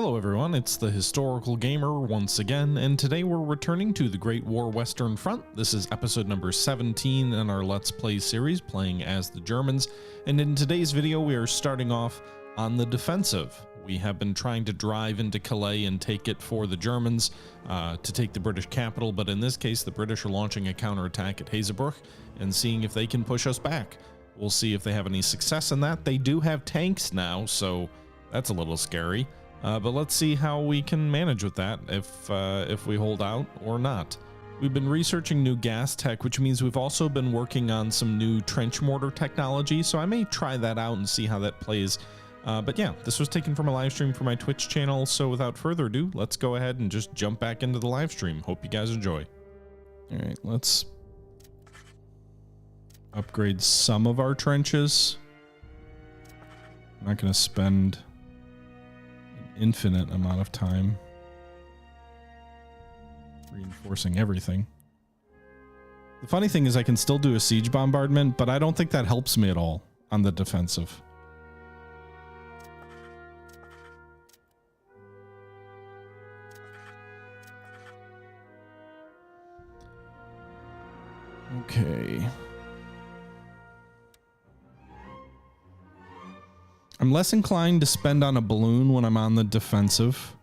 Hello everyone, it's the Historical Gamer once again, and today we're returning to the Great War Western Front. This is episode number 17 in our Let's Play series, playing as the Germans, and in today's video we are starting off on the defensive. We have been trying to drive into Calais and take it for the Germans to take the British capital, but in this case the British are launching a counterattack at Hazebrouck and seeing if they can push us back. We'll see if they have any success in that. They do have tanks now, so that's a little scary. But let's see how we can manage with that, if we hold out or not. We've been researching new gas tech, which means we've also been working on some new trench mortar technology, so I may try that out and see how that plays. But yeah, this was taken from a live stream for my Twitch channel, so without further ado, let's go ahead and just jump back into the live stream. Hope you guys enjoy. All right, let's upgrade some of our trenches. I'm not going to spend infinite amount of time reinforcing everything. The funny thing is I can still do a siege bombardment, but I don't think that helps me at all on the defensive. Okay. I'm less inclined to spend on a balloon when I'm on the defensive.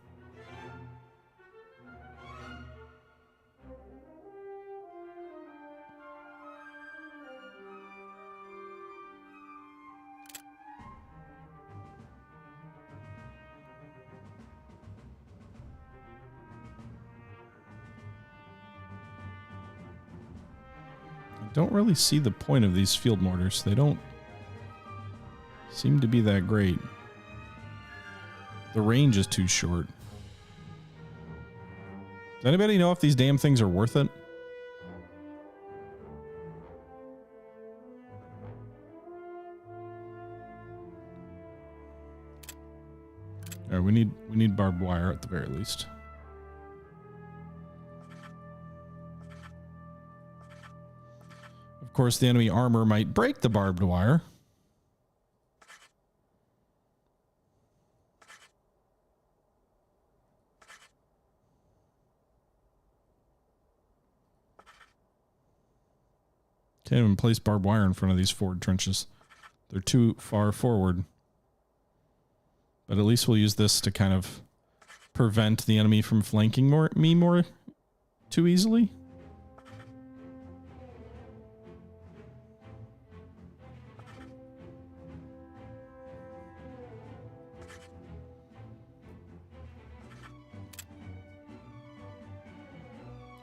I don't really see the point of these field mortars. They don't seem to be that great. The range is too short. Does anybody know if these damn things are worth it? All right, we need barbed wire at the very least. Of course, the enemy armor might break the barbed wire. Can't even place barbed wire in front of these forward trenches. They're too far forward. But at least we'll use this to kind of prevent the enemy from flanking me more too easily.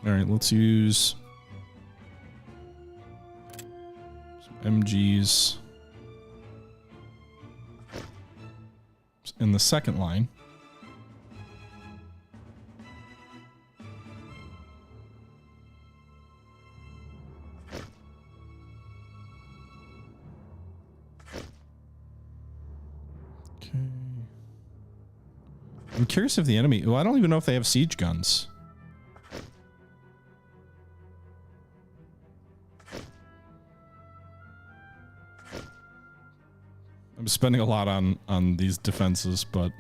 All right, let's use MGs in the second line. Okay. I'm curious if the enemy, well, I don't even know if they have siege guns. I'm spending a lot on these defenses, but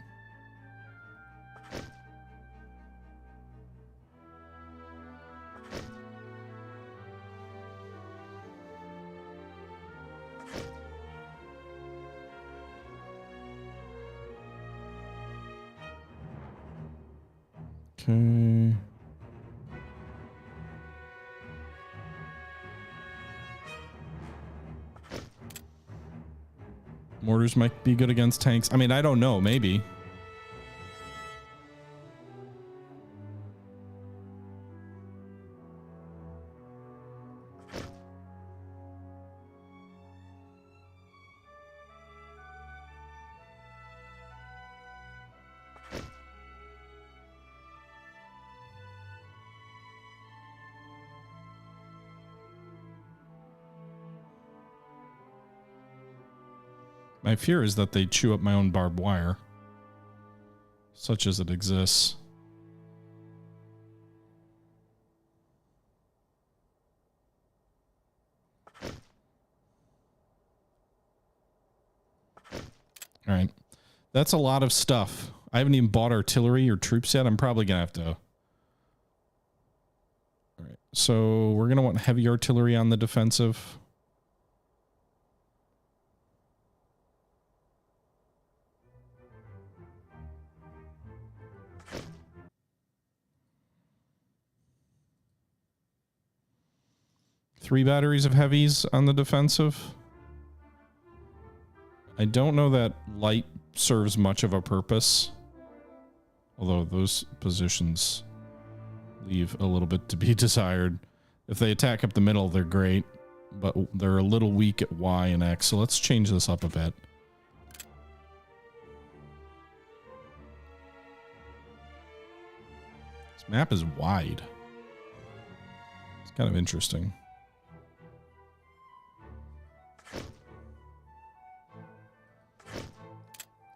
okay. Mortars might be good against tanks. I mean, I don't know. Maybe. My fear is that they chew up my own barbed wire, such as it exists. All right. That's a lot of stuff. I haven't even bought artillery or troops yet. I'm probably going to have to. All right. So we're going to want heavy artillery on the defensive. Three batteries of heavies on the defensive. I don't know that light serves much of a purpose. Although those positions leave a little bit to be desired. If they attack up the middle, they're great. But they're a little weak at Y and X. So let's change this up a bit. This map is wide. It's kind of interesting.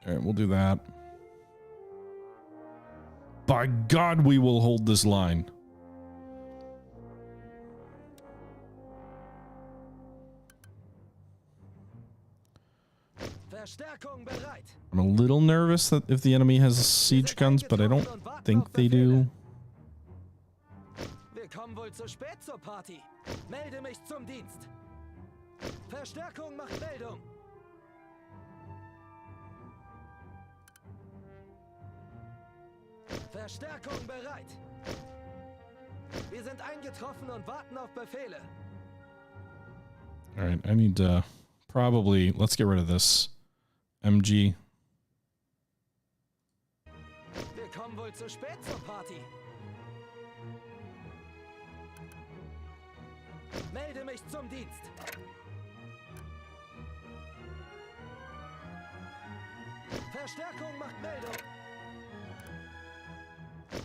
All right, we'll do that. By God, we will hold this line. I'm a little nervous that if the enemy has siege guns, but I don't think they do. Verstärkung bereit. Wir sind eingetroffen und warten auf Befehle. All right, I need to probably, let's get rid of this MG. Wir kommen wohl zu spät zur Party. Melde mich zum Dienst. Verstärkung macht Meldung.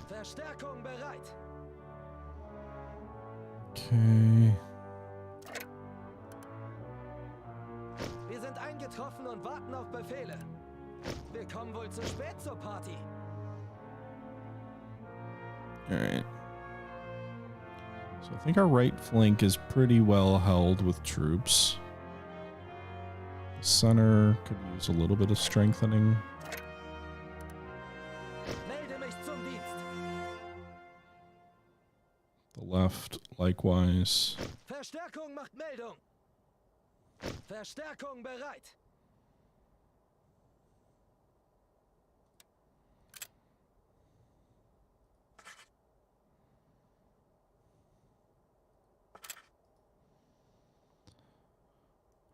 Verstärkung bereit. Okay. Wir sind eingetroffen und warten auf Befehle. Wir kommen wohl zu spät zur Party. All right. So I think our right flank is pretty well held with troops. The center could use a little bit of strengthening. The left, likewise. Verstärkung macht Meldung. Verstärkung bereit.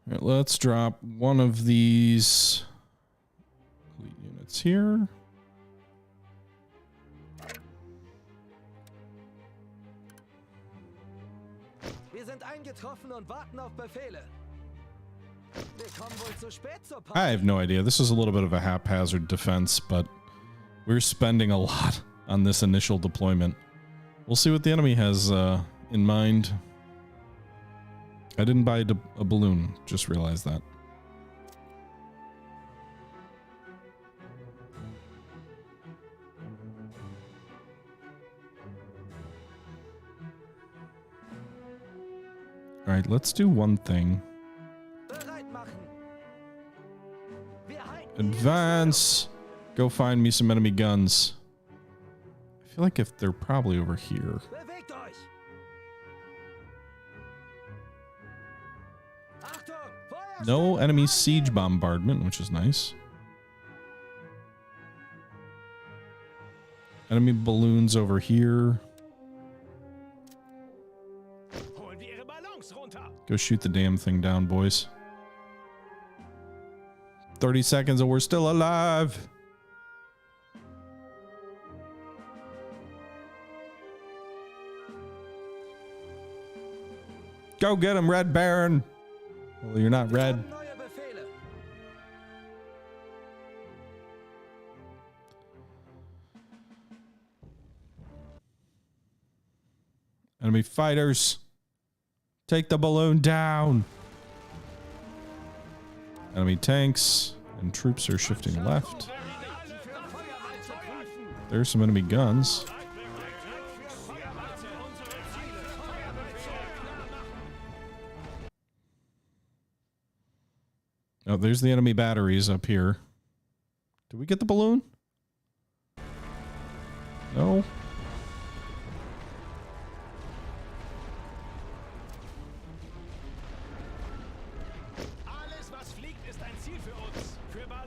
All right, let's drop one of these elite units here. Wir sind eingetroffen und warten auf Befehle. Wir kommen wohl zu spät zur Party. I have no idea. This is a little bit of a haphazard defense, but we're spending a lot on this initial deployment. We'll see what the enemy has in mind. I didn't buy a balloon. Just realized that. All right, let's do one thing. Advance. Go find me some enemy guns. I feel like if they're probably over here. No enemy siege bombardment, which is nice. Enemy balloons over here. Go shoot the damn thing down, boys. 30 seconds and we're still alive. Go get him, Red Baron. Well, you're not red. Enemy fighters. Take the balloon down. Enemy tanks and troops are shifting left. There's some enemy guns. Oh, there's the enemy batteries up here. Did we get the balloon? No.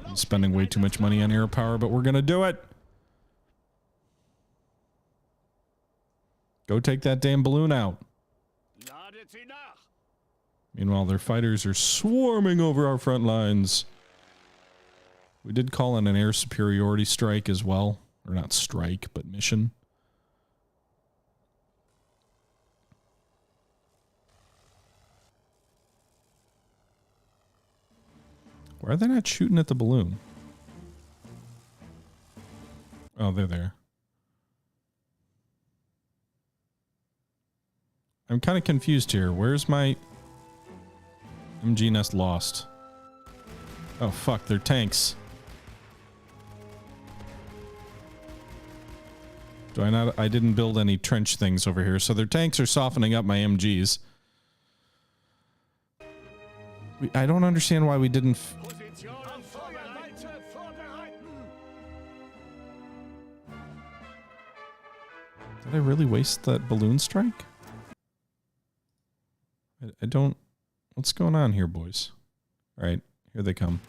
I'm spending way too much money on air power, but we're gonna do it. Go take that damn balloon out. Meanwhile, their fighters are swarming over our front lines. We did call in an air superiority strike as well. Or not strike, but mission. Why are they not shooting at the balloon? Oh, they're there. I'm kind of confused here. Where's my MG nest lost? Oh, fuck, they're tanks. Do I not? I didn't build any trench things over here, so their tanks are softening up my MGs. I don't understand why we didn't... Did I really waste that balloon strike? I don't... What's going on here, boys? Alright, here they come.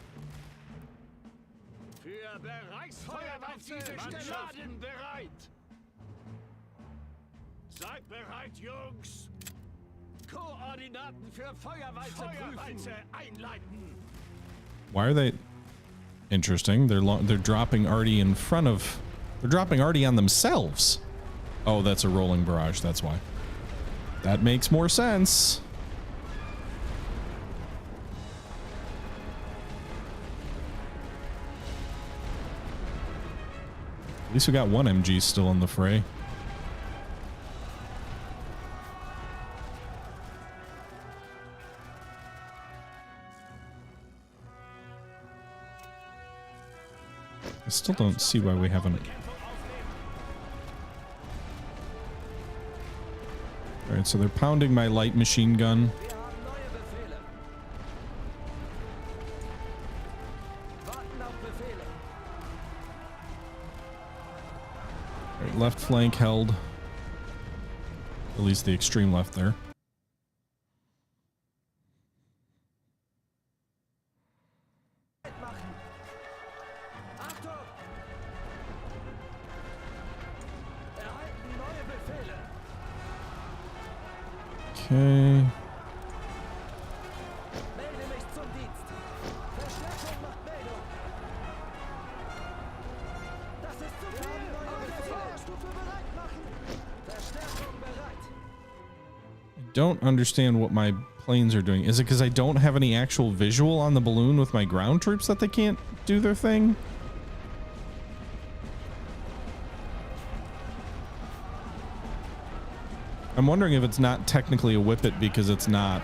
Seid bereit, Jungs! Koordinaten für Feuerwalze einleiten. Why are they... Interesting. They're dropping Artie in front of... They're dropping Artie on themselves. Oh, that's a rolling barrage. That's why. That makes more sense. At least we got one MG still in the fray. I still don't see why we haven't... Alright, so they're pounding my light machine gun. Right, left flank held. At least the extreme left there. Okay. I don't understand what my planes are doing. Is it because I don't have any actual visual on the balloon with my ground troops that they can't do their thing? I'm wondering if it's not technically a whippet because it's not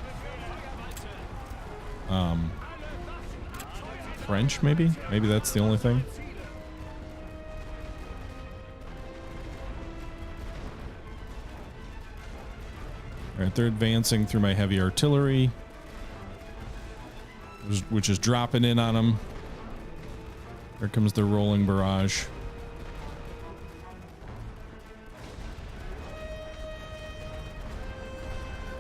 French, maybe? Maybe that's the only thing. Alright, they're advancing through my heavy artillery, which is dropping in on them. Here comes the rolling barrage.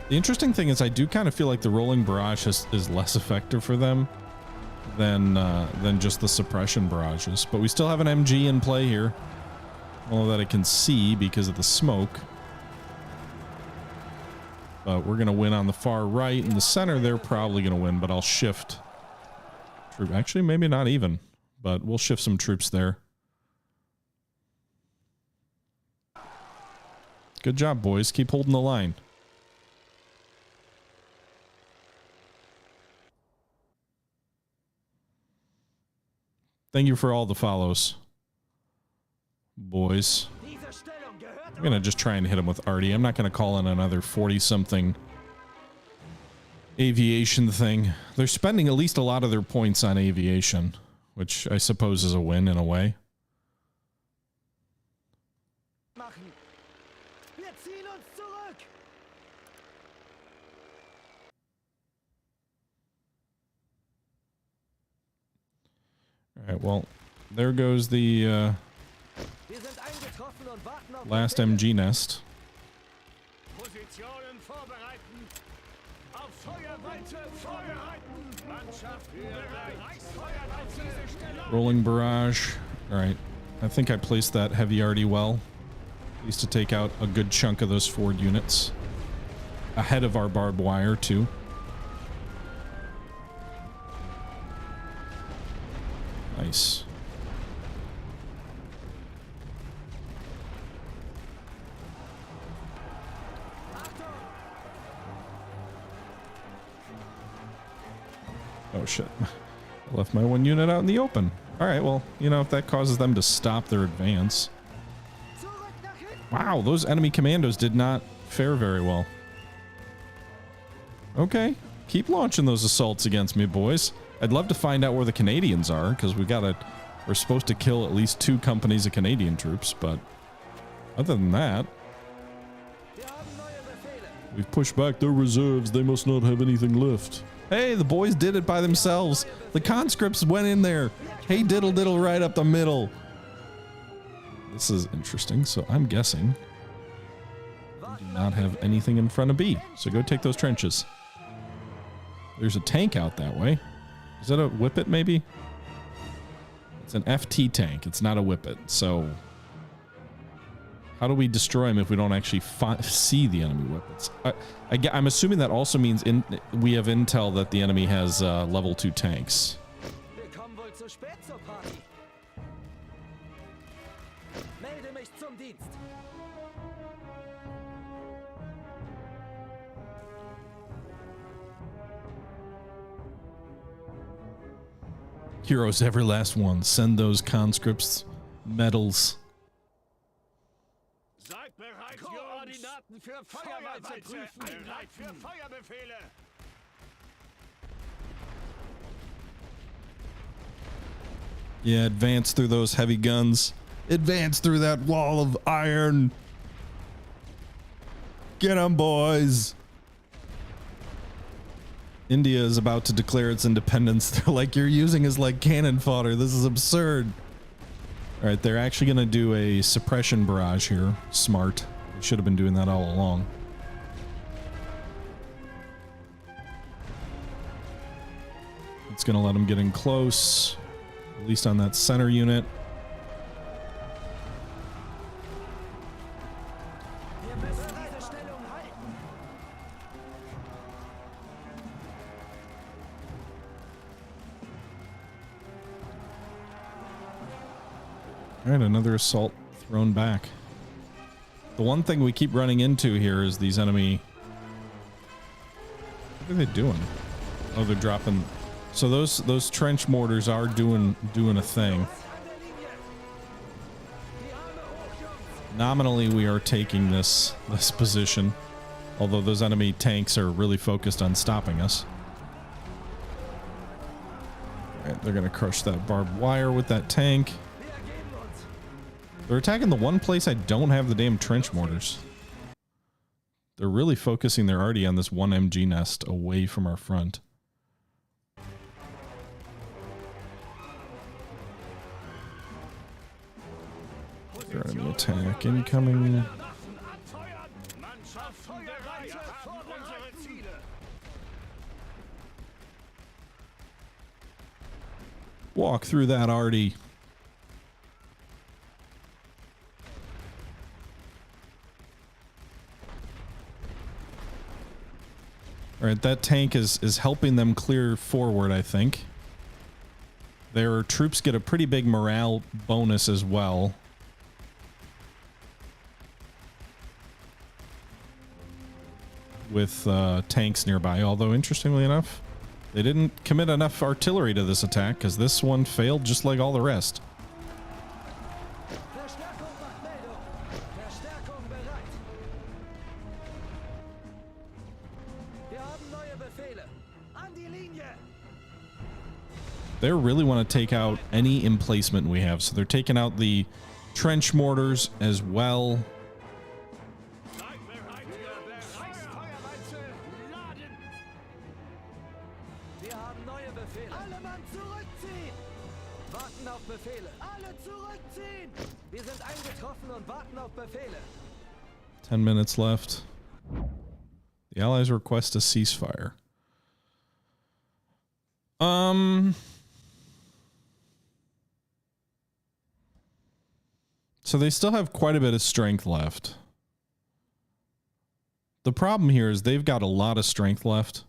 The interesting thing is I do kind of feel like the rolling barrage is less effective for them than just the suppression barrages. But we still have an MG in play here. All that I can see because of the smoke. But we're going to win on the far right. In the center, they're probably going to win, but I'll shift. Actually, maybe not even, but we'll shift some troops there. Good job, boys. Keep holding the line. Thank you for all the follows, boys. I'm going to just try and hit him with Artie. I'm not going to call in another 40-something aviation thing. They're spending at least a lot of their points on aviation, which I suppose is a win in a way. All right, well, there goes the Wir sind eingetroffen und warten auf Last Befehle. MG nest. Positionen vorbereiten. Auf Feuerweite vorbereiten. Mannschaft bereit. Feuerweite. Rolling barrage. All right. I think I placed that heavy arty well. At least to take out a good chunk of those forward units. Ahead of our barbed wire, too. Nice. Oh shit. I left my one unit out in the open. Alright, well, you know, if that causes them to stop their advance. Wow, those enemy commandos did not fare very well. Okay, keep launching those assaults against me, boys. I'd love to find out where the Canadians are, because we're supposed to kill at least 2 companies of Canadian troops, but other than that, we've pushed back their reserves. They must not have anything left. Hey, the boys did it by themselves. The conscripts went in there. Hey, diddle diddle right up the middle. This is interesting. So I'm guessing we do not have anything in front of B. So go take those trenches. There's a tank out that way. Is that a whippet maybe? It's an FT tank. It's not a whippet. So how do we destroy them if we don't actually see the enemy whippets? I'm assuming that also means we have intel that the enemy has level 2 tanks. Wir kommen wohl zu spät zur Party. Melde mich zum Dienst. Heroes, every last one. Send those conscripts medals. Seid bereit, Koordinaten für Feuerweite prüfen. Bereit für Feuerbefehle. Yeah, advance through those heavy guns. Advance through that wall of iron. Get them, boys. India is about to declare its independence. They're like, you're using us like cannon fodder. This is absurd. All right, they're actually going to do a suppression barrage here. Smart. They should have been doing that all along. It's going to let them get in close, at least on that center unit. All right, another assault thrown back. The one thing we keep running into here is these enemy... What are they doing? Oh, they're dropping... So those trench mortars are doing a thing. Nominally, we are taking this position, although those enemy tanks are really focused on stopping us. All right, they're going to crush that barbed wire with that tank. They're attacking the one place I don't have the damn trench mortars. They're really focusing their arty on this one MG nest away from our front. Their enemy attack incoming. Walk through that arty. All right, that tank is helping them clear forward, I think. Their troops get a pretty big morale bonus as well. With tanks nearby, although interestingly enough, they didn't commit enough artillery to this attack because this one failed just like all the rest. They really want to take out any emplacement we have, so they're taking out the trench mortars as well. Wir sind eingetroffen und warten auf Befehle. 10 minutes left. The Allies request a ceasefire. So they still have quite a bit of strength left. The problem here is they've got a lot of strength left.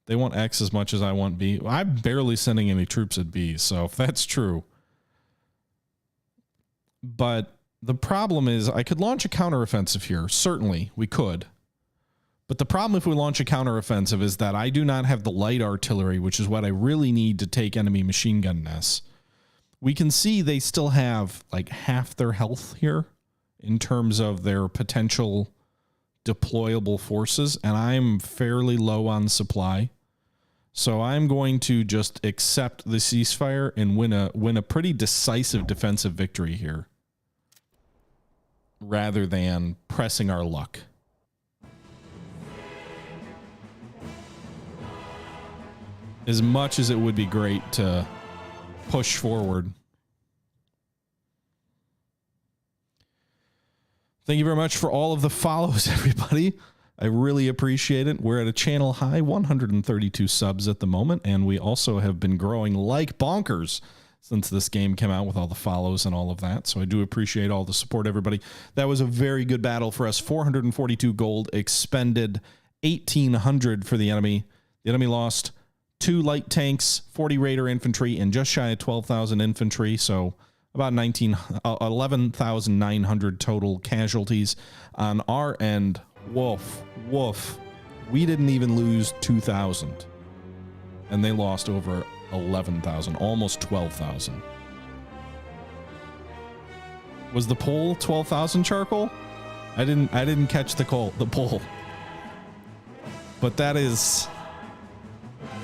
They want X as much as I want B. I'm barely sending any troops at B, so if that's true. But the problem is I could launch a counteroffensive here. Certainly, we could. But the problem if we launch a counteroffensive is that I do not have the light artillery, which is what I really need to take enemy machine gun nests. We can see they still have like half their health here in terms of their potential deployable forces, and I'm fairly low on supply. So I'm going to just accept the ceasefire and win a pretty decisive defensive victory here, rather than pressing our luck. As much as it would be great to push forward. Thank you very much for all of the follows, everybody. I really appreciate it. We're at a channel high 132 subs at the moment, and we also have been growing like bonkers since this game came out with all the follows and all of that. So I do appreciate all the support, everybody. That was a very good battle for us. 442 gold expended, 1,800 for the enemy. The enemy lost 2 light tanks, 40 raider infantry, and just shy of 12,000 infantry. So about 11,900 total casualties on our end. Woof, woof. We didn't even lose 2,000. And they lost over 11,000, almost 12,000. Was the poll 12,000 charcoal? I didn't catch the poll. But that is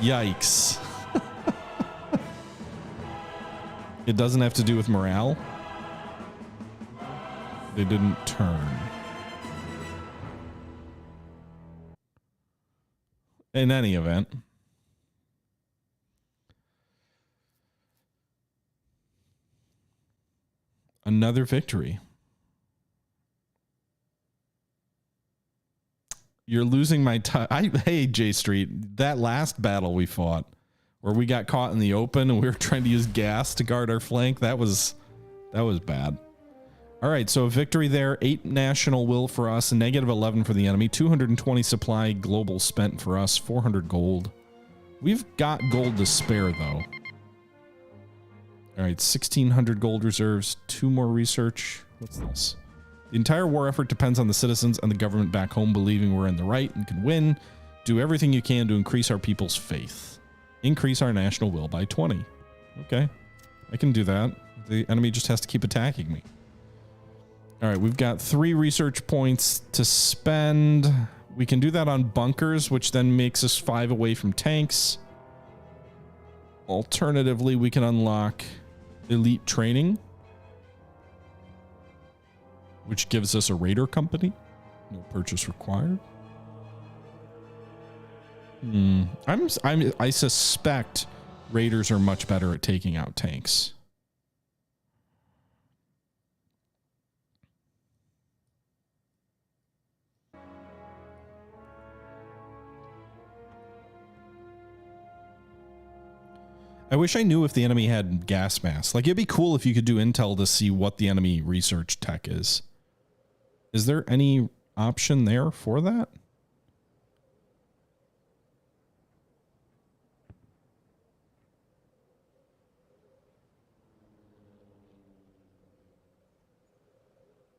yikes. It doesn't have to do with morale. They didn't turn. In any event. Another victory. You're losing my time. Hey, J Street, that last battle we fought where we got caught in the open and we were trying to use gas to guard our flank, that was bad. All right, so a victory there. 8 national will for us, negative 11 for the enemy. 220 supply global spent for us. 400 gold. We've got gold to spare, though. All right, 1,600 gold reserves. 2 more research. What's this? The entire war effort depends on the citizens and the government back home believing we're in the right and can win. Do everything you can to increase our people's faith. Increase our national will by 20. Okay, I can do that. The enemy just has to keep attacking me. All right, we've got 3 research points to spend. We can do that on bunkers, which then makes us 5 away from tanks. Alternatively, we can unlock elite training, which gives us a raider company. No purchase required. I suspect raiders are much better at taking out tanks. I wish I knew if the enemy had gas masks. Like, it'd be cool if you could do intel to see what the enemy research tech is. Is there any option there for that?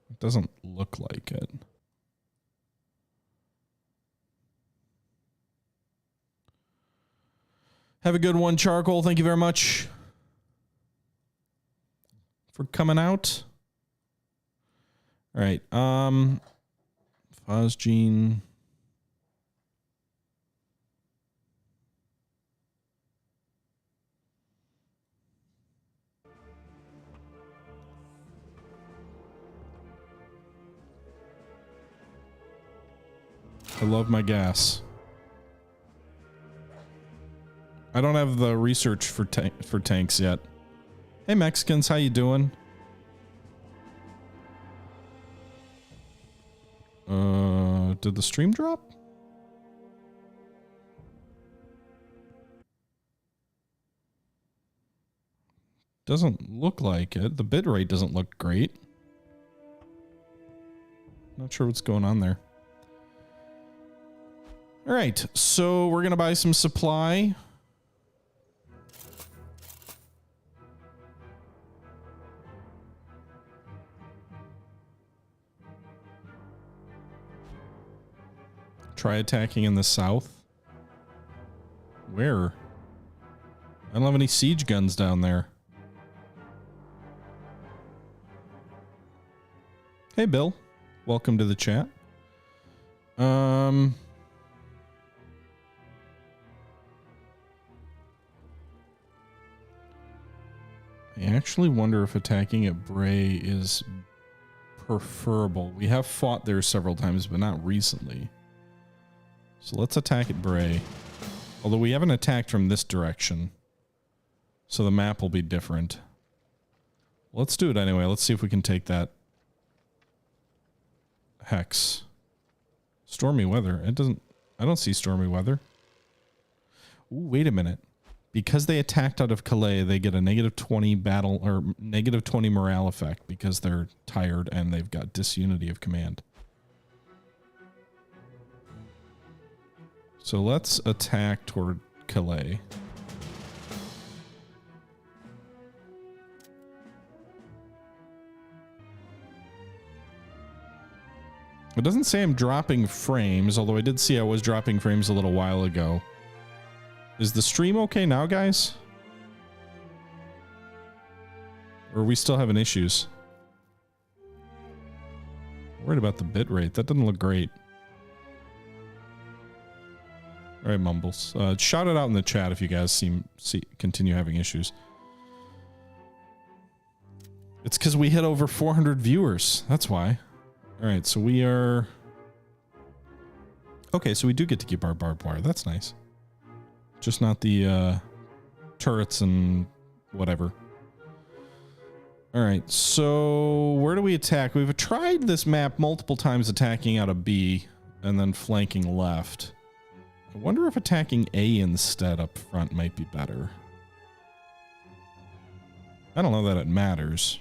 It doesn't look like it. Have a good one, Charcoal. Thank you very much for coming out. All right. Phosgene. I love my gas. I don't have the research for tanks yet. Hey Mexicans, how you doing? Did the stream drop? Doesn't look like it. The bitrate doesn't look great. Not sure what's going on there. All right, so we're gonna buy some supply. Try attacking in the south. Where? I don't have any siege guns down there. Hey, Bill. Welcome to the chat. I actually wonder if attacking at Bray is preferable. We have fought there several times, but not recently. So let's attack at Bray. Although we haven't attacked from this direction. So the map will be different. Let's do it anyway. Let's see if we can take that hex. Stormy weather. It doesn't... I don't see stormy weather. Ooh, wait a minute. Because they attacked out of Calais, they get a -20 battle or -20 morale effect because they're tired and they've got disunity of command. So let's attack toward Calais. It doesn't say I'm dropping frames, although I did see I was dropping frames a little while ago. Is the stream okay now, guys? Or are we still having issues? I'm worried about the bitrate. That doesn't look great. All right, Mumbles. Shout it out in the chat if you guys continue having issues. It's because we hit over 400 viewers. That's why. All right, so we are... Okay, so we do get to keep our barbed wire. That's nice. Just not the turrets and whatever. All right, so where do we attack? We've tried this map multiple times attacking out of B and then flanking left. I wonder if attacking A instead up front might be better. I don't know that it matters.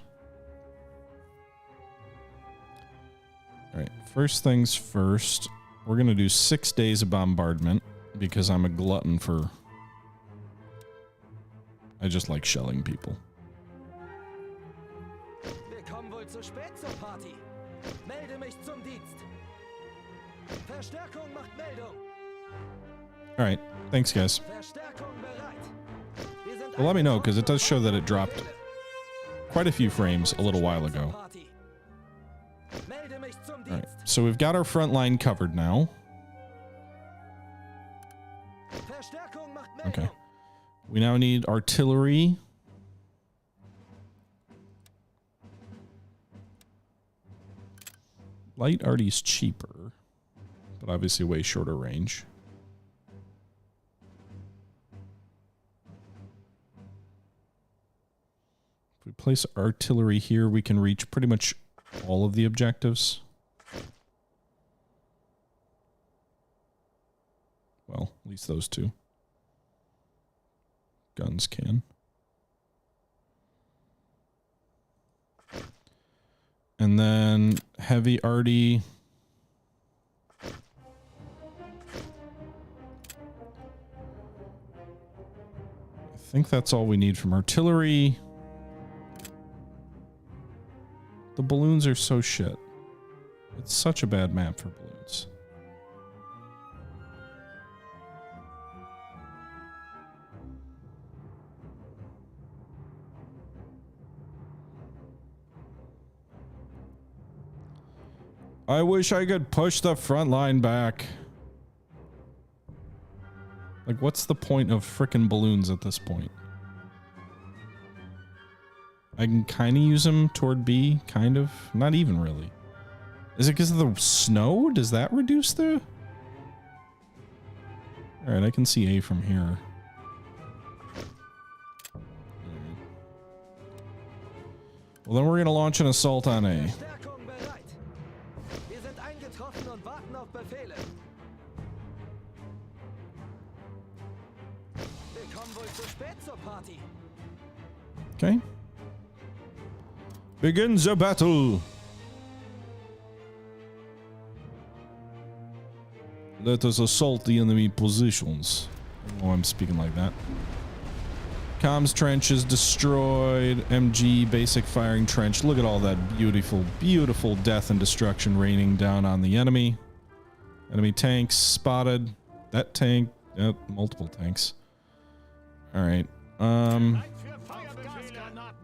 All right, first things first. We're going to do 6 days of bombardment because I'm a glutton for... I just like shelling people. Wir kommen wohl zu spät zur Party. Melde mich zum Dienst. Verstärkung macht Meldung. All right, thanks, guys. Well, let me know, because it does show that it dropped quite a few frames a little while ago. All right, so we've got our front line covered now. Okay. We now need artillery. Light arty's cheaper, but obviously way shorter range. If we place artillery here, we can reach pretty much all of the objectives. Well, at least those two. Guns can. And then heavy arty. I think that's all we need from artillery. The balloons are so shit. It's such a bad map for balloons. I wish I could push the front line back. Like, what's the point of frickin' balloons at this point? I can kind of use them toward B, kind of. Not even really. Is it because of the snow? Does that reduce the... Alright, I can see A from here. Well, then we're going to launch an assault on A. zu spät zur Party. Okay. Begin the battle. Let us assault the enemy positions. Oh, I'm speaking like that. Comms trench is destroyed. MG basic firing trench. Look at all that beautiful, beautiful death and destruction raining down on the enemy. Enemy tanks spotted. That tank. Yep, multiple tanks. All right. Gasgranaten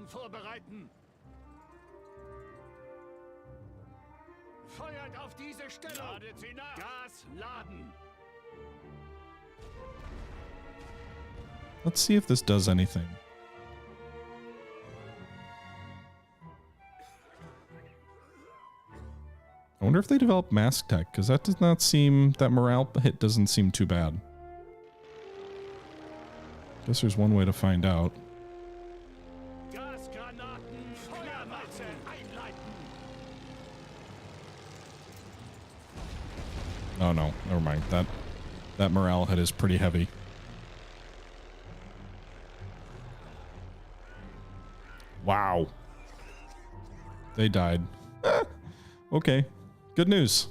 vorbereiten. Feuert auf diese Stellung. Ladet sie nach. Gas laden. Let's see if this does anything. I wonder if they develop mask tech, because that does not seem, that morale hit doesn't seem too bad. Guess there's one way to find out. Gasgranaten. Feuerwalze einleiten. Oh no, never mind. That morale hit is pretty heavy. Wow. They died. Okay. Good news.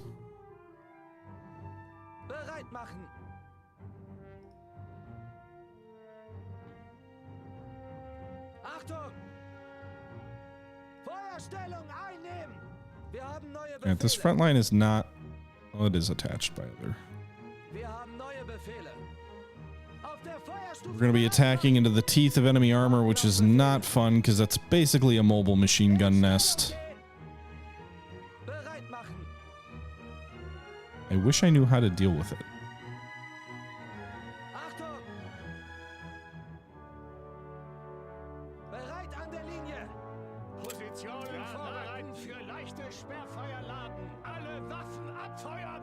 Bereit machen. Achtung! Feuerstellung einnehmen! Wir haben neue Befehle. Alright, this front line is not... Well, it is attached by other. Wir haben neue Befehle. Auf der Feuerstufe. We're going to be attacking into the teeth of enemy armor, which is not fun because that's basically a mobile machine gun nest. Bereit machen. I wish I knew how to deal with it. Achtung! Bereit an der Linie. Positionen vorbereiten für leichte Sperrfeuer laden. Alle Waffen abfeuern.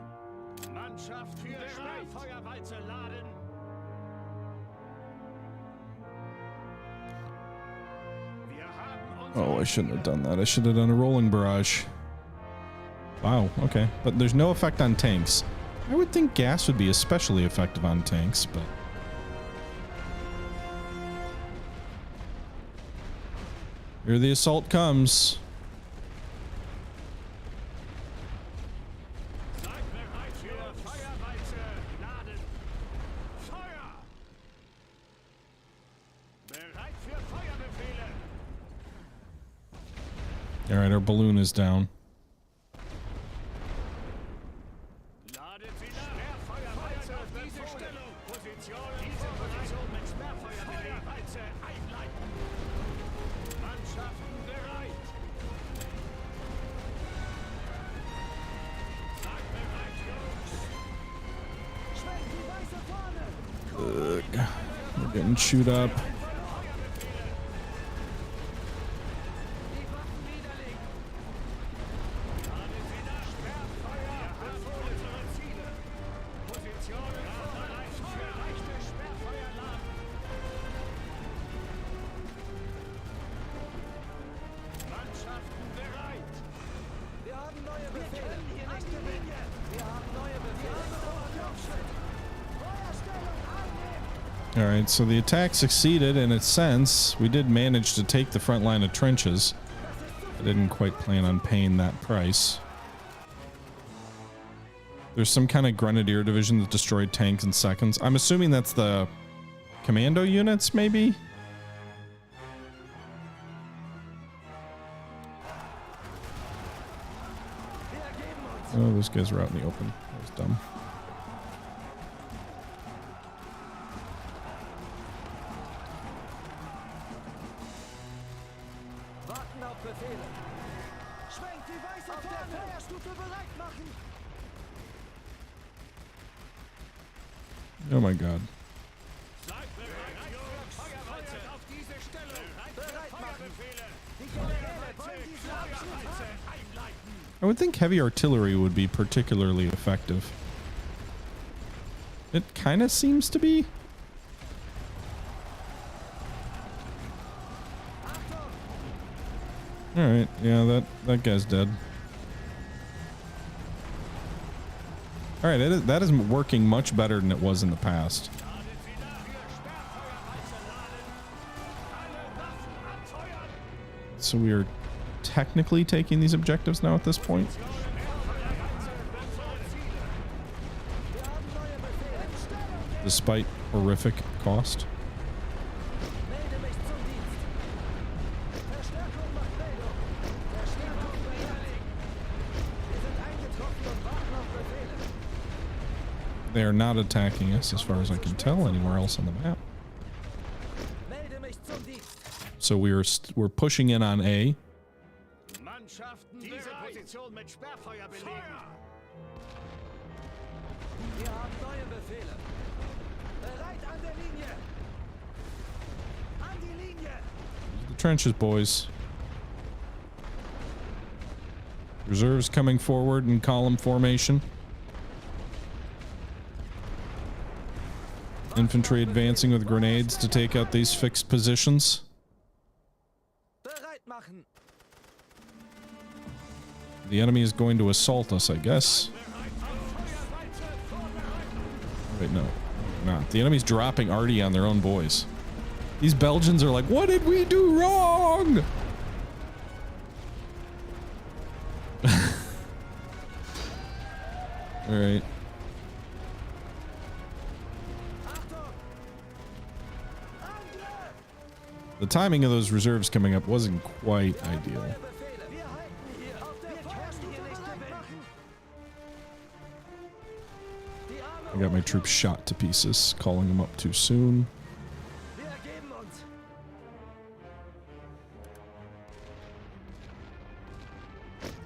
Mannschaft für Sperrfeuerwalze laden. Wir haben Oh, I shouldn't have done that. I should have done a rolling barrage. Wow, okay. But there's no effect on tanks. I would think gas would be especially effective on tanks, but... Here the assault comes. Seid bereit für Feuerwalze laden. Feuer! Bereit für Feuerbefehle. Alright, our balloon is down. Ladet sie nach. Sperrfeuerwalze auf diese Stellung. Diese Position mit Sperrfeuerwalze einleiten. Mannschaften bereit. Seid bereit, Jungs. Schwenkt die weiße Fahne. We're getting chewed up. Die Waffen niederlegen. Ladet sie nach. Sperrfeuer auf unsere Ziele. Positionen vorbereiten für leichte Sperrfeuerladen. Mannschaften bereit. Wir haben neue Befehle. An die Linie. Wir haben neue Befehle. Feuerstellung einnehmen. Alright, so the attack succeeded in its sense. We did manage to take the front line of trenches. I didn't quite plan on paying that price. There's some kind of grenadier division that destroyed tanks in seconds. I'm assuming that's the commando units, maybe? Oh, those guys were out in the open. That was dumb. Warten auf Befehle. Schwenkt die weiße Fahne. Auf der Feuerstufe bereit machen. Oh my god. Seid bereit, Jungs. Feuerwalze auf diese Stellung. Bereit machen. Feuerbefehle. Die Generäle wollen diese Abschnitte. Feuerwalze einleiten. I would think heavy artillery would be particularly effective. It kind of seems to be. Alright, yeah, that guy's dead. Alright, that is working much better than it was in the past. Ladet sie nach. Für Sperrfeuerwalze laden. So we are technically taking these objectives now at this point, despite horrific cost. Melde mich zum Dienst. Verstärkung macht Meldung. Verstärkung bereit. Wir sind eingetroffen und warten auf Befehle. They are not attacking us as far as I can tell anywhere else on the map. Melde mich zum Dienst. So we're pushing in on A. Mannschaften diese Position mit Sperrfeuer belegen. Wir haben neue Befehle. Bereit an der Linie. An die Linie. The trenches, boys. Reserves coming forward in column formation. Infantry advancing with grenades to take out these fixed positions. Bereit machen. The enemy is going to assault us, I guess. Wait, no. Not. The enemy's dropping arty on their own boys. These Belgians are like, what did we do wrong? All right. The timing of those reserves coming up wasn't quite ideal. Befehle. Wir halten hier. Auf der Feuerstufe bereit machen. Die Arme I got my troops shot to pieces, calling them up too soon. Wir ergeben uns.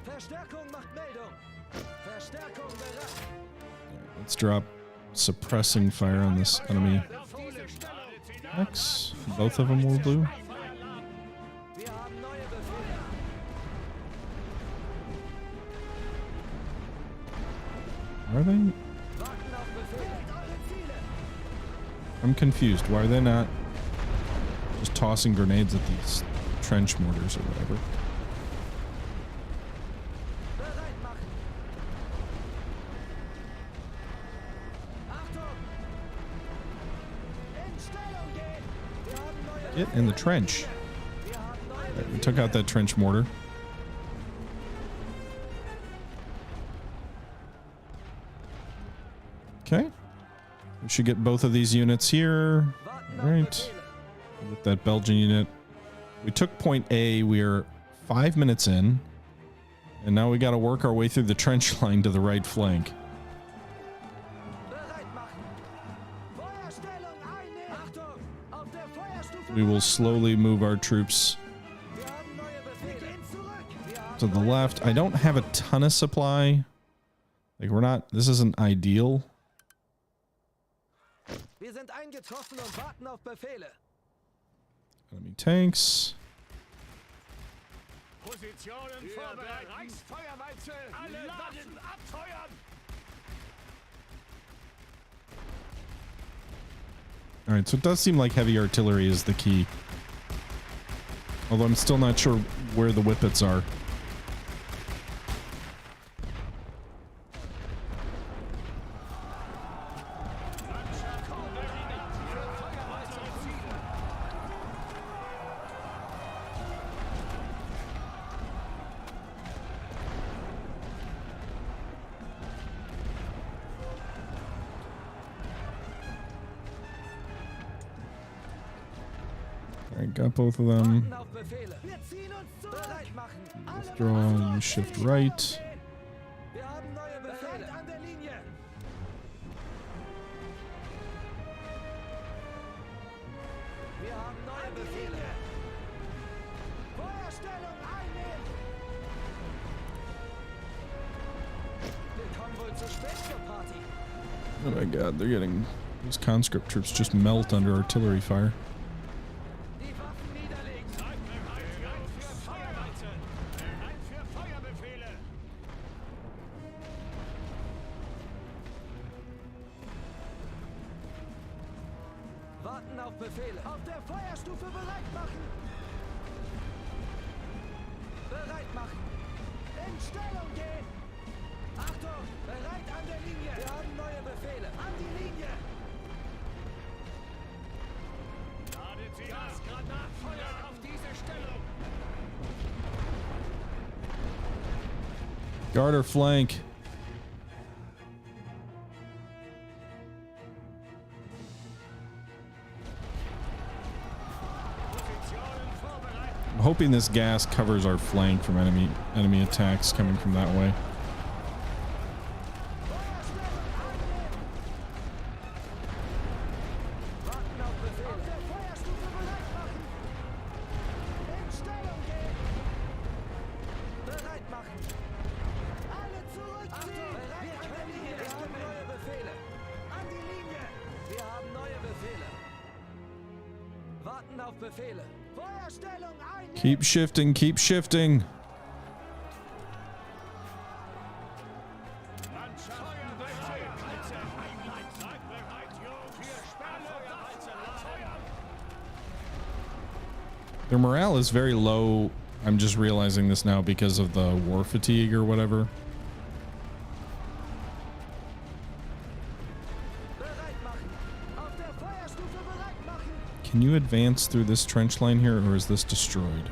Verstärkung macht Meldung. Verstärkung bereit. Let's drop suppressing fire on this enemy. X. Both of them were blue. Wir haben neue Befehle. Are they? Warten auf Befehle. Eure Ziele. I'm confused. Why are they not just tossing grenades at these trench mortars or whatever? Bereit machen. Achtung. In Stellung gehen. Wir haben neue Get in the trench. Wir haben neue Right, we took out that trench mortar. Okay. We should get both of these units here. Warten All auf right. Befehle. With that Belgian unit. We took point A. We're 5 minutes in. And now we got to work our way through the trench line to the right flank. Bereit machen. Feuerstellung einnehmen. Achtung. Auf der Feuerstufe. We will slowly move our troops Wir haben neue Befehle. Gehen zurück. Wir haben to the left. I don't have a ton of supply. Like, we're not, this isn't ideal. Wir sind eingetroffen und warten auf Befehle. Enemy tanks. Positionen vorbereiten. Reichsfeuerwalze. Alle Waffen abfeuern. All right, so it does seem like heavy artillery is the key. Although I'm still not sure where the whippets are. All right, got both of them. Warten auf Befehle. Wir ziehen uns zurück. Bereit machen. Alle Withdraw, you shift right. Wir haben neue Befehle. Bereit an der Linie. Wir haben neue Befehle. Feuerstellung einnehmen. Wir kommen wohl zu spät zur Party. Oh my god, they're getting, these conscript troops just melt under artillery fire. Die Waffen niederlegen. Seid bereit für Feuerwalze. Bereit für Feuerbefehle. Warten auf Befehle. Auf der Feuerstufe bereit machen. Bereit machen. In Stellung gehen. Achtung, bereit an der Linie. Wir haben neue Befehle. An die Linie. Ladet sie Gasgranatfeuer auf diese Stellung. Guard our flank. I'm hoping this gas covers our flank from enemy attacks coming from that way. Keep shifting, keep shifting. Their morale is very low. I'm just realizing this now because of the war fatigue or whatever. Can you advance through this trench line here, or is this destroyed?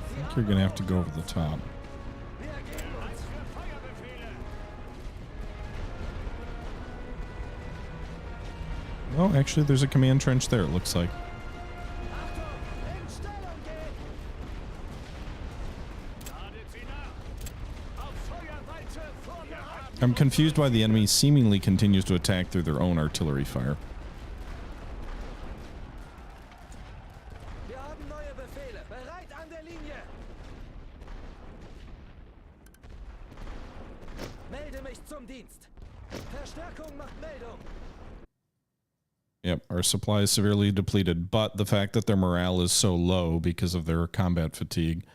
I think you're gonna have to go over the top. Oh, actually, there's a command trench there, it looks like. I'm confused why the enemy seemingly continues to attack through their own artillery fire. Yep, our supply is severely depleted, but the fact that their morale is so low because of their combat fatigue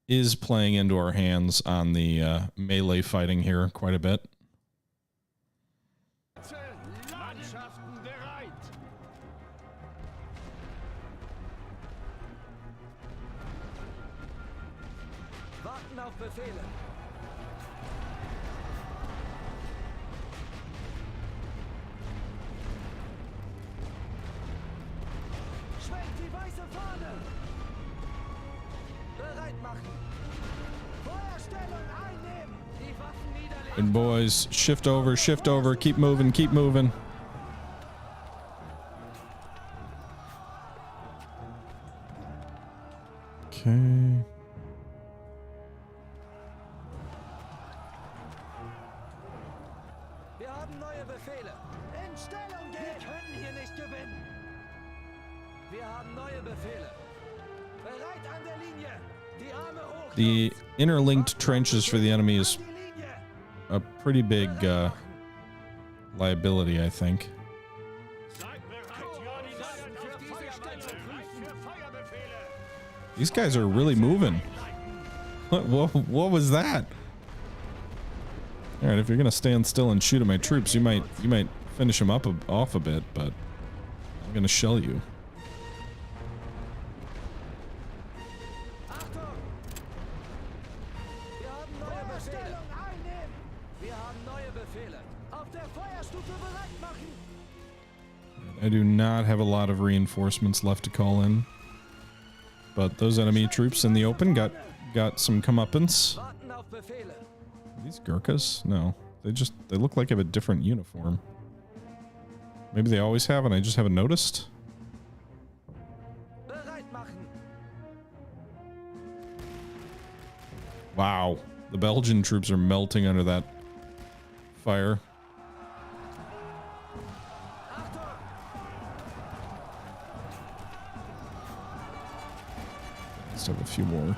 is playing into our hands on the melee fighting here quite a bit. And boys, shift over, keep moving, keep moving. Okay. The interlinked trenches for the enemy is a pretty big liability, I think. These guys are really moving. What was that? All right, if you're gonna stand still and shoot at my troops, you might finish them off a bit, but I'm gonna shell you. I do not have a lot of reinforcements left to call in, but those enemy troops in the open got some comeuppance. Are these Gurkhas? No, they look like they have a different uniform. Maybe they always have and I just haven't noticed. Wow, the Belgian troops are melting under that fire. Let's have a few more.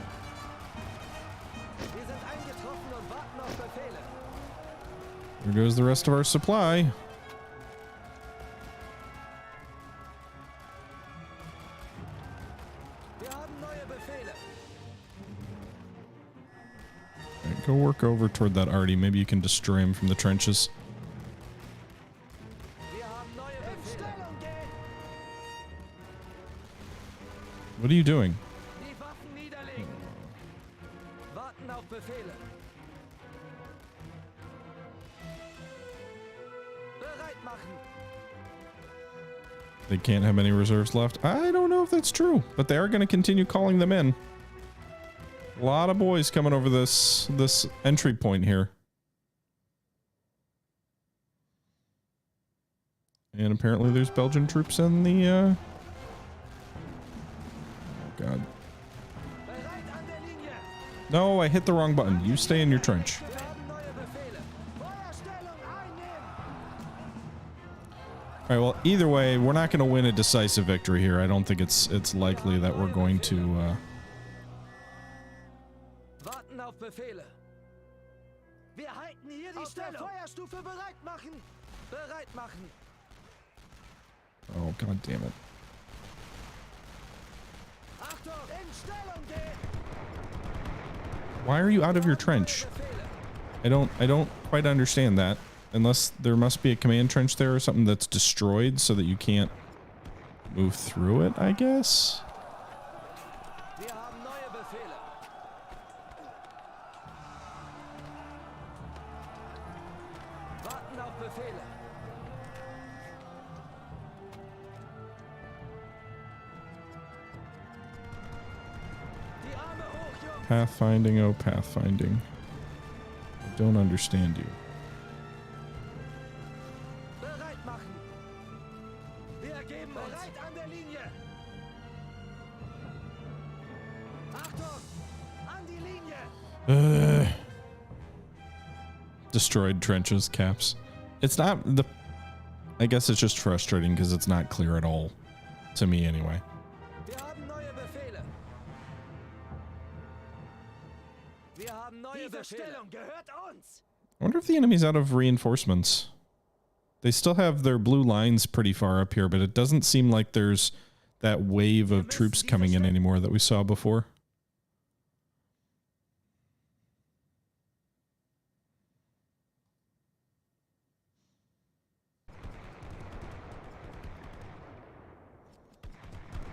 There goes the rest of our supply. Right, go work over toward that arty. Maybe you can destroy him from the trenches. What are you doing? They can't have any reserves left. I don't know if that's true, but they are going to continue calling them in. A lot of boys coming over this entry point here. And apparently there's Belgian troops in the oh god. No, I hit the wrong button. You stay in your trench. All right, well, either way, we're not going to win a decisive victory here. I don't think it's likely that we're going to Warten auf Befehle. Wir halten hier die Stellung. Feuerstufe bereit machen. Bereit machen. Oh, god damn it. Achtung, in Stellung gehen. Why are you out of your trench? I don't quite understand that. Unless there must be a command trench there or something that's destroyed so that you can't move through it, I guess. Wir haben neue Befehle. Warten auf Befehle. Die Arme hoch, Jungs. Pathfinding, oh pathfinding. I don't understand you. Bereit machen. Wir ergeben uns. Bereit an der Linie. Achtung, an die Linie. Destroyed trenches, caps. It's not the... I guess it's just frustrating because it's not clear at all. To me, anyway. Wir haben neue Befehle. Wir haben neue Befehle. Stellung gehört uns. I wonder if the enemy's out of reinforcements. They still have their blue lines pretty far up here, but it doesn't seem like there's that wave of troops coming in anymore that we saw before.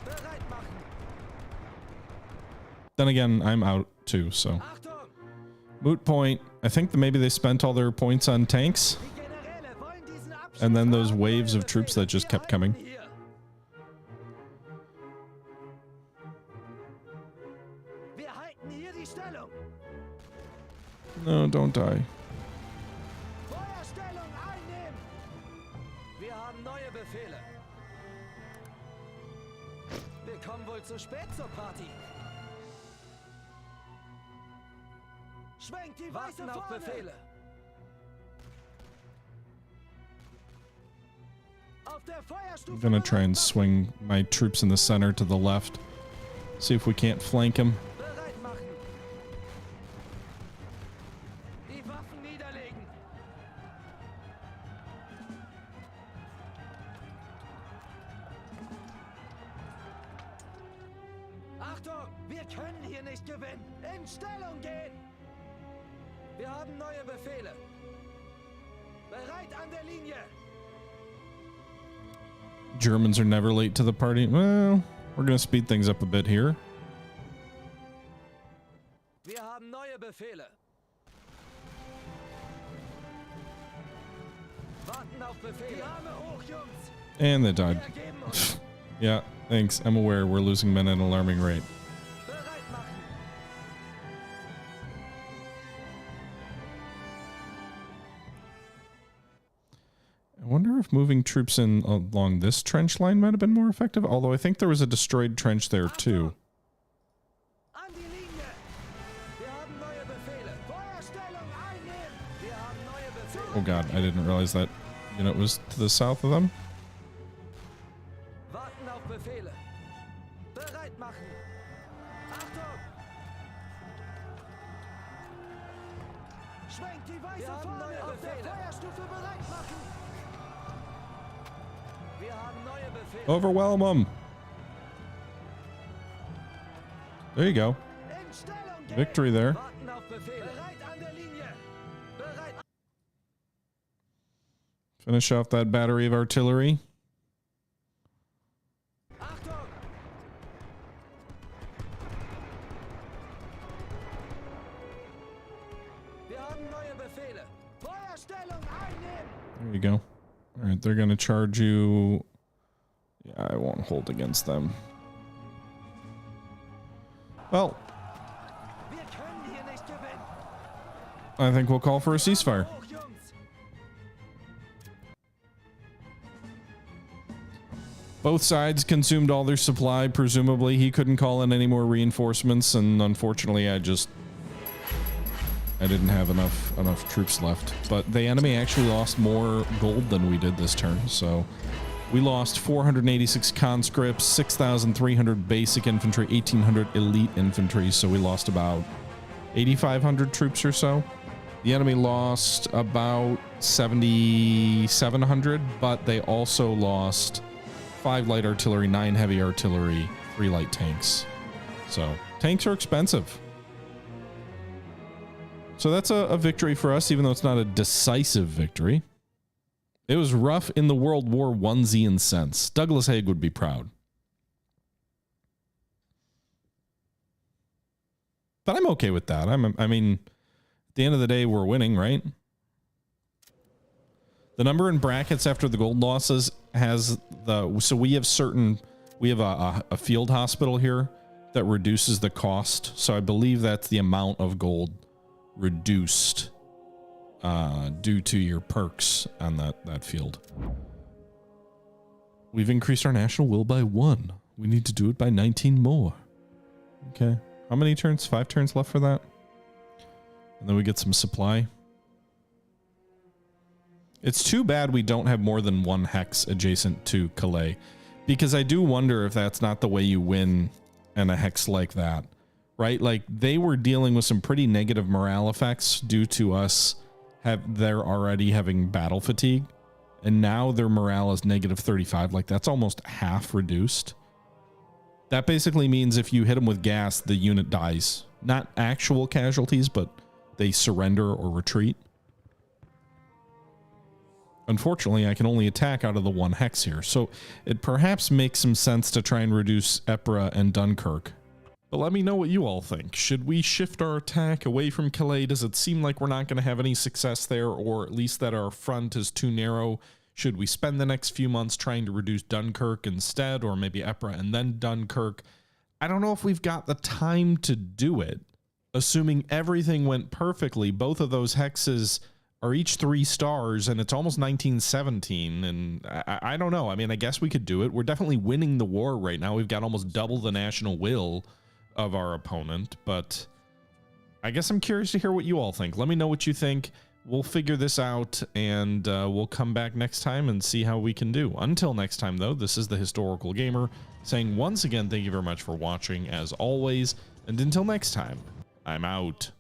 Bereit machen. Then again, I'm out too, so. Achtung, Moot point. I think that maybe they spent all their points on tanks. die Generäle wollen diesen Abschnitt. And then those haben. waves of troops that just kept coming. Hier. Wir halten hier die Stellung. No, don't die. Feuerstellung einnehmen. Wir haben neue Befehle. Wir kommen wohl zu spät zur Party. Schwenkt die weiße Fahne. Auf Befehle. Auf der Feuerstufe. I'm gonna try and swing my troops in the center to the left. See if we can't flank him. Bereit machen. Die Waffen niederlegen. Achtung, wir können hier nicht gewinnen. In Stellung gehen. Wir haben neue Befehle. Bereit an der Linie. Germans are never late to the party. Well, we're gonna speed things up a bit here. Wir haben neue Befehle. Warten auf Befehle. Die Arme hoch, Jungs. And they Wir died. ergeben uns. Yeah, thanks. I'm aware we're losing men at an alarming rate. Bereit machen. I wonder if moving troops in along this trench line might have been more effective, although I think there was a destroyed trench there too. An die Linie. Wir haben neue Befehle. Feuerstellung einnehmen. Wir haben neue Befehle. Oh god, I didn't realize that unit was to the south of them. Warten auf Befehle. Bereit machen. Achtung. Schwenkt die weiße Fahne. Auf der Feuerstufe bereit machen. Wir haben neue Befehle. Overwhelm them. There you go. In Stellung gehen. Victory there. Warten auf Befehle. Bereit an der Linie. Bereit. Finish off that battery of artillery. Achtung. Wir haben neue Befehle. Feuerstellung einnehmen. There you go. All right, they're going to charge you. Yeah, I won't hold against them. Well, Wir I think we'll call for a ceasefire. Hoch, Jungs! Both sides consumed all their supply. Presumably, he couldn't call in any more reinforcements, and unfortunately, I didn't have enough troops left. But the enemy actually lost more gold than we did this turn, so we lost 486 conscripts, 6,300 basic infantry, 1,800 elite infantry, so we lost about 8,500 troops or so. The enemy lost about 7,700, but they also lost 5 light artillery, 9 heavy artillery, 3 light tanks. So tanks are expensive. So that's a victory for us, even though it's not a decisive victory. It was rough in the World War Onesian sense. Douglas Haig would be proud. But I'm okay with that. I mean, at the end of the day, we're winning, right? The number in brackets after the gold losses has the... So we have a field hospital here that reduces the cost. So I believe that's the amount of gold reduced due to your perks on that field. We've increased our national will by 1. We need to do it by 19 more. Okay. How many turns? 5 turns left for that? And then we get some supply. It's too bad we don't have more than 1 hex adjacent to Calais, because I do wonder if that's not the way you win in a hex like that. Right? Like, they were dealing with some pretty negative morale effects due to us they're already having battle fatigue, and now their morale is negative 35. Like, that's almost half reduced. That basically means if you hit them with gas, the unit dies. Not actual casualties, but they surrender or retreat. Unfortunately, I can only attack out of the 1 hex here, so it perhaps makes some sense to try and reduce Ypres and Dunkirk. But let me know what you all think. Should we shift our attack away from Calais? Does it seem like we're not going to have any success there, or at least that our front is too narrow? Should we spend the next few months trying to reduce Dunkirk instead, or maybe Ypres and then Dunkirk? I don't know if we've got the time to do it. Assuming everything went perfectly, both of those hexes are each 3 stars, and it's almost 1917, and I don't know. I mean, I guess we could do it. We're definitely winning the war right now. We've got almost double the national will of our opponent, but I guess I'm curious to hear what you all think. Let me know what you think. We'll figure this out, and we'll come back next time and see how we can do. Until next time, though, this is the Historical Gamer saying once again, thank you very much for watching, as always, and until next time, I'm out.